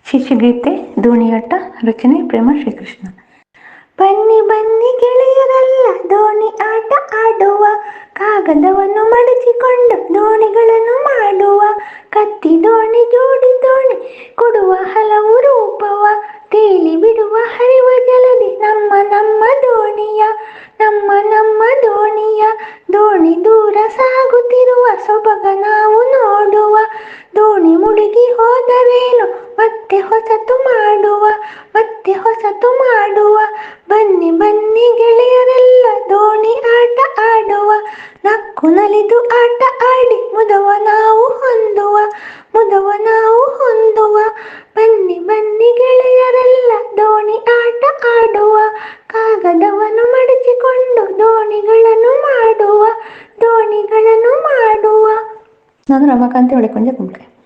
ಶಿಶುಗೀತೆ ದೋಣಿಯಾಟ ರಚನೆ ಪ್ರೇಮ ಶ್ರೀಕೃಷ್ಣ. ಬನ್ನಿ ಬನ್ನಿ ಗೆಳೆಯರೆಲ್ಲ ದೋಣಿ ಆಟ ಆಡುವ, ಕಾಗದವನ್ನು ಮಡಚಿಕೊಂಡು ದೋಣಿಗಳನ್ನು ಮಾಡುವ, ಕತ್ತಿ ದೋಣಿ ಜೋಡಿ ದೋಣಿ ಕೊಡುವ ಹಲವು ರೂಪವ, ತೇಲಿ ಬಿಡುವ ಹರಿವ ಜಲದಿ ನಮ್ಮ ನಮ್ಮ ದೋಣಿಯ, ನಮ್ಮ ನಮ್ಮ ದೋಣಿಯ. ದೋಣಿ ದೂರ ಸಾಗುತ್ತಿರುವ ಸೊಬಗ ನಾವು ನೋಡುವ, ದೋಣಿ ಮುಳುಗಿ ಹೋದರೇನು ಮತ್ತೆ ಹೊಸತು ಮಾಡುವ, ಮತ್ತೆ ಹೊಸತು ಮಾಡುವ. ಬನ್ನಿ ಬನ್ನಿ ಗೆಳೆಯರೆಲ್ಲ ದೋಣಿ ಆಟ ಆಡುವ, ನಕ್ಕು ನಲಿದು ಆಟ ಆಡಿ ಮುದವ ನಾವು ಹೊಂದುವ, ಮುದವ ನಾವು ಹೊಂದುವ. ಬನ್ನಿ ಬನ್ನಿ ಗೆಳೆಯರೆಲ್ಲ ದೋಣಿ ಆಟ ಆಡುವ, ಕಾಗದವನ್ನು ಮಡಚಿಕೊಂಡು ದೋಣಿಗಳನ್ನು ಮಾಡುವ, ದೋಣಿಗಳನ್ನು ಮಾಡುವ. ನಾನು ರಮಾಕಾಂತಿ ಒಳಕೊಂಡೆ ಕುಂಬ್ಳೆ.